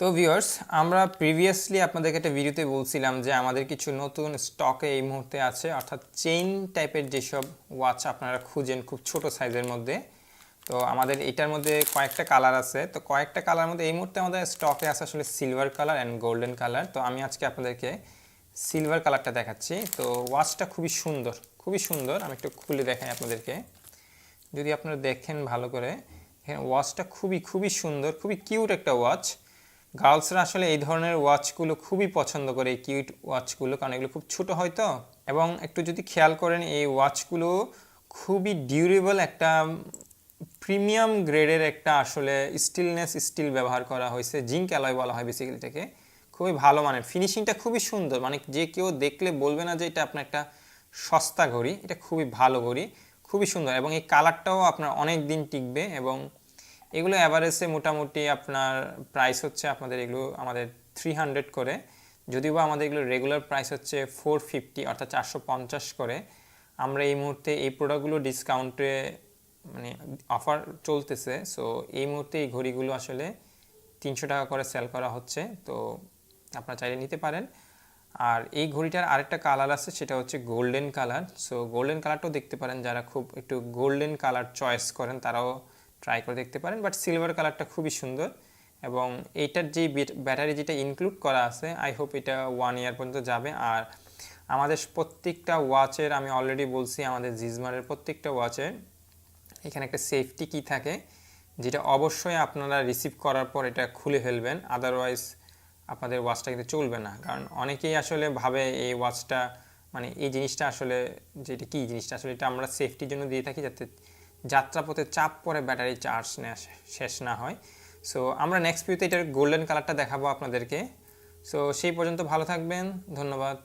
তো ভিউয়ার্স, আমরা প্রিভিয়াসলি আপনাদেরকে একটা ভিডিওতে বলছিলাম যে আমাদের কিছু নতুন স্টকে এই মুহূর্তে আছে, অর্থাৎ চেইন টাইপের যেসব ওয়াচ আপনারা খুঁজেন খুব ছোট সাইজের মধ্যে। তো আমাদের এটার মধ্যে কয়েকটা কালার আছে। তো কয়েকটা কালার মধ্যে এই মুহূর্তে আমাদের স্টকে আছে আসলে silver colour and golden colour. তো আমি আজকে আপনাদেরকে সিলভার কালারটা দেখাচ্ছি। তো ওয়াচটা খুবই সুন্দর, খুবই সুন্দর। আমি একটু খুলে দেখাই আপনাদেরকে, যদি আপনারা দেখেন ভালো করে। হ্যাঁ, ওয়াচটা খুবই খুবই সুন্দর, খুবই কিউট একটা ওয়াচ। গার্লসরা আসলে এই ধরনের ওয়াচগুলো খুবই পছন্দ করে, এই কিউট ওয়াচগুলো, কারণ এগুলো খুব ছোট হয় তো। এবং একটু যদি খেয়াল করেন, এই ওয়াচগুলো খুবই ডিউরেবল, একটা প্রিমিয়াম গ্রেডের একটা আসলে স্টিল ব্যবহার করা হয়েছে। জিঙ্ক অ্যালয় বলা হয় বেসিক্যালি এটাকে। খুবই ভালো মানের, ফিনিশিংটা খুবই সুন্দর, মানে যে কেউ দেখলে বলবে না যে এটা আপনার একটা সস্তা ঘড়ি, এটা খুবই ভালো ঘড়ি, খুবই সুন্দর। এবং এই কালারটাও আপনার অনেক দিন টিকবে। এবং এগুলো অ্যাভারেজে মোটামুটি আপনার প্রাইস হচ্ছে, আপনাদের এগুলো আমাদের 300 করে, যদিও বা আমাদের এগুলো রেগুলার প্রাইস হচ্ছে 450 অর্থাৎ 450 করে। আমরা এই মুহূর্তে এই প্রোডাক্টগুলো ডিসকাউন্টে মানে অফার চলতেছে। সো এই মুহূর্তে এই ঘড়িগুলো আসলে 300 টাকা করে সেল করা হচ্ছে। তো আপনারা চাইলে নিতে পারেন। আর এই ঘড়িটার আরেকটা কালার আছে, সেটা হচ্ছে গোল্ডেন কালার। সো গোল্ডেন কালারটাও দেখতে পারেন, যারা খুব একটু গোল্ডেন কালার চয়েস করেন তারাও ট্রাই করে দেখতে পারেন। বাট সিলভার কালারটা খুবই সুন্দর। এবং এইটার যে ব্যাটারি যেটা ইনক্লুড করা আছে, আই হোপ এটা 1 ইয়ার পর্যন্ত যাবে। আর আমাদের প্রত্যেকটা ওয়াচের, আমি অলরেডি বলছি, আমাদের জিজমারের প্রত্যেকটা ওয়াচের এখানে একটা সেফটি কি থাকে, যেটা অবশ্যই আপনারা রিসিভ করার পর এটা খুলে ফেলবেন, আদারওয়াইজ আপনাদের ওয়াচটা কিন্তু চলবে না। কারণ অনেকেই আসলে ভাবে এই ওয়াচটা, মানে এই জিনিসটা আসলে, যেটা কি জিনিসটা আসলে, এটা আমরা সেফটির জন্য দিয়ে থাকি, যাতে যাত্রাপথে চাপ পরে ব্যাটারি চার্জ শেষ না হয়। সো আমরা নেক্সট ভিডিওতে এটার গোল্ডেন কালারটা দেখাবো আপনাদেরকে। সো সেই পর্যন্ত ভালো থাকবেন, ধন্যবাদ।